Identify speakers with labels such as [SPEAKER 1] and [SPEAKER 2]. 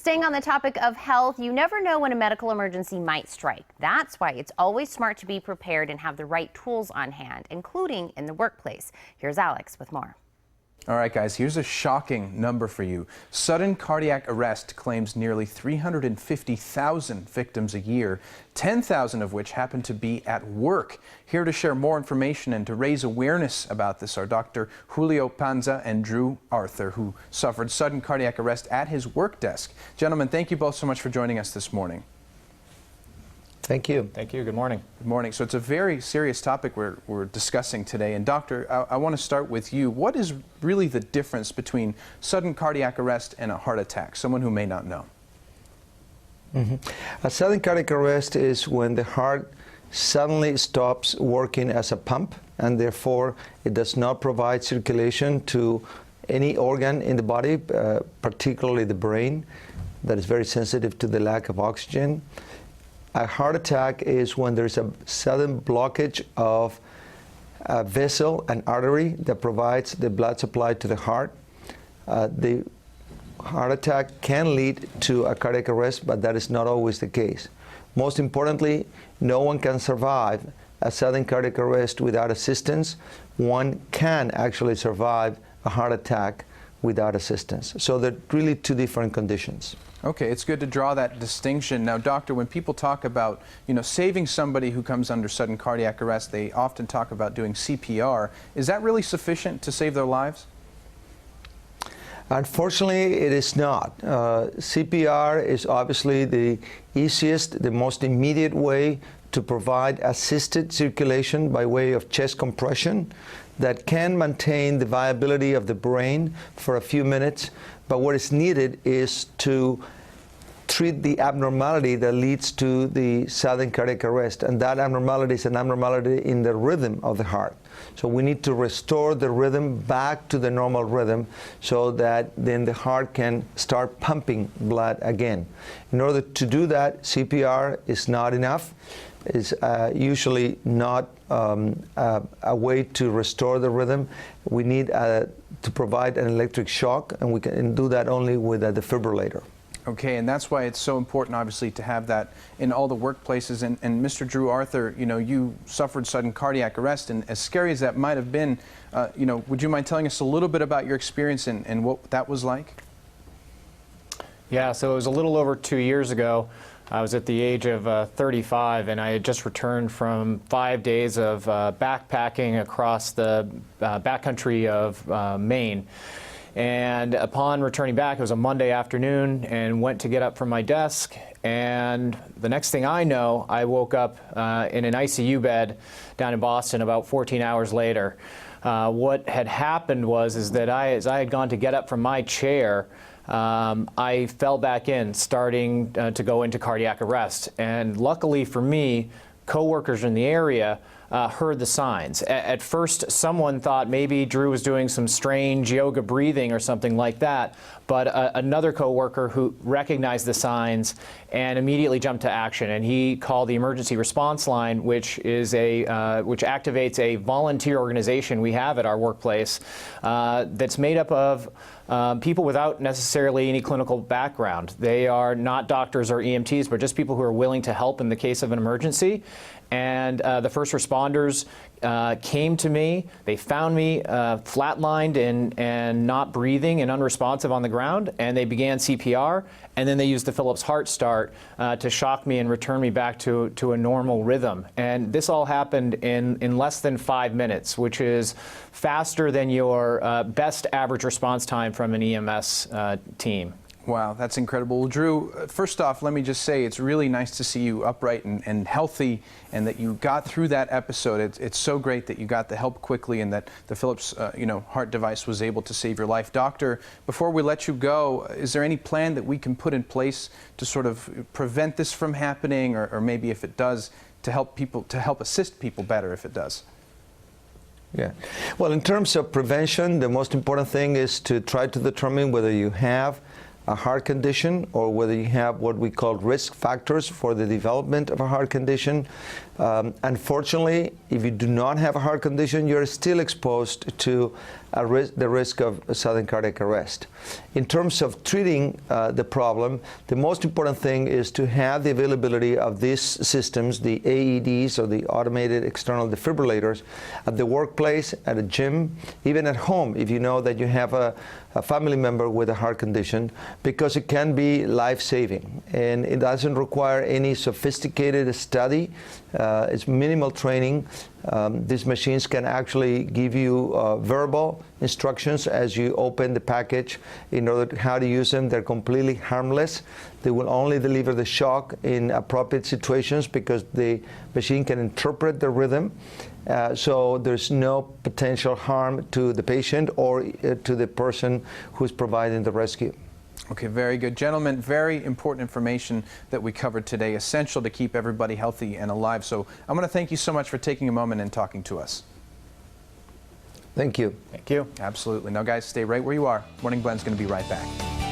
[SPEAKER 1] Staying on the topic of health, you never know when a medical emergency might strike. That's why it's always smart to be prepared and have the right tools on hand, including in the workplace. Here's Alex with more.
[SPEAKER 2] All right, guys, here's a shocking number for you. Sudden cardiac arrest claims nearly 350,000 victims a year, 10,000 of which happen to be at work. Here to share more information and to raise awareness about this are Dr. Julio Panza and Drew Arthur, who suffered sudden cardiac arrest at his work desk. Gentlemen, thank you both so much for joining us this morning.
[SPEAKER 3] Thank you.
[SPEAKER 4] Thank you. Good morning.
[SPEAKER 2] Good morning. So it's a very serious topic we're discussing today. And Doctor, I want to start with you. What is really the difference between sudden cardiac arrest and a heart attack? Someone who may not know.
[SPEAKER 3] A sudden cardiac arrest is when the heart suddenly stops working as a pump, and therefore it does not provide circulation to any organ in the body, particularly the brain, that is very sensitive to the lack of oxygen. A heart attack is when there's a sudden blockage of a vessel, an artery that provides the blood supply to the heart. The heart attack can lead to a cardiac arrest, but that is not always the case. Most importantly, no one can survive a sudden cardiac arrest without assistance. One can actually survive a heart attack without assistance. So they're really two different conditions.
[SPEAKER 2] Okay, it's good to draw that distinction. Now, doctor, when people talk about, saving somebody who comes under sudden cardiac arrest, they often talk about doing CPR. Is that really sufficient to save their lives?
[SPEAKER 3] Unfortunately, it is not. CPR is obviously the easiest, the most immediate way to provide assisted circulation by way of chest compression that can maintain the viability of the brain for a few minutes. But what is needed is to treat the abnormality that leads to the sudden cardiac arrest. And that abnormality is an abnormality in the rhythm of the heart. So we need to restore the rhythm back to the normal rhythm so that then the heart can start pumping blood again. In order to do that, CPR is not enough. It's usually not a way to restore the rhythm. We need to provide an electric shock, and we can do that only with a defibrillator.
[SPEAKER 2] Okay, and that's why it's so important, obviously, to have that in all the workplaces. And Mr. Drew Arthur, you suffered sudden cardiac arrest, and as scary as that might have been, would you mind telling us a little bit about your experience and what that was like?
[SPEAKER 4] Yeah, so it was a little over 2 years ago. I was at the age of 35, and I had just returned from 5 days of backpacking across the backcountry of Maine. And upon returning back, it was a Monday afternoon, and went to get up from my desk. And the next thing I know, I woke up in an ICU bed down in Boston about 14 hours later. What had happened was that as I had gone to get up from my chair, I fell back in, starting to go into cardiac arrest. And luckily for me, coworkers in the area heard the signs. At first, someone thought maybe Drew was doing some strange yoga breathing or something like that, but another coworker who recognized the signs and immediately jumped to action, and he called the emergency response line, which is which activates a volunteer organization we have at our workplace that's made up of people without necessarily any clinical background. They are not doctors or EMTs, but just people who are willing to help in the case of an emergency. And the first responders came to me. They found me flatlined and not breathing and unresponsive on the ground, and they began CPR, and then they used the Phillips Heart Start to shock me and return me back to a normal rhythm. And this all happened in less than 5 minutes, which is faster than your best average response time from an EMS team.
[SPEAKER 2] Wow, that's incredible. Well, Drew, first off, let me just say it's really nice to see you upright and healthy, and that you got through that episode. It's so great that you got the help quickly, and that the Phillips heart device was able to save your life. Doctor, before we let you go, is there any plan that we can put in place to sort of prevent this from happening, or maybe if it does, to help assist people better if it does?
[SPEAKER 3] Yeah. Well, in terms of prevention, the most important thing is to try to determine whether you have a heart condition or whether you have what we call risk factors for the development of a heart condition. Unfortunately, if you do not have a heart condition, you're still exposed to the risk of sudden cardiac arrest. In terms of treating the problem, the most important thing is to have the availability of these systems, the AEDs or the automated external defibrillators, at the workplace, at a gym, even at home if you know that you have a family member with a heart condition, because it can be life-saving and it doesn't require any sophisticated study. It's minimal training. These machines can actually give you verbal instructions as you open the package in order to how to use them. They're completely harmless. They will only deliver the shock in appropriate situations because the machine can interpret the rhythm. So there's no potential harm to the patient or to the person who's providing the rescue.
[SPEAKER 2] Okay, very good. Gentlemen, very important information that we covered today, essential to keep everybody healthy and alive. So I want to thank you so much for taking a moment and talking to us.
[SPEAKER 3] Thank you.
[SPEAKER 4] Thank you.
[SPEAKER 2] Absolutely. Now, guys, stay right where you are. Morning Blend's going to be right back.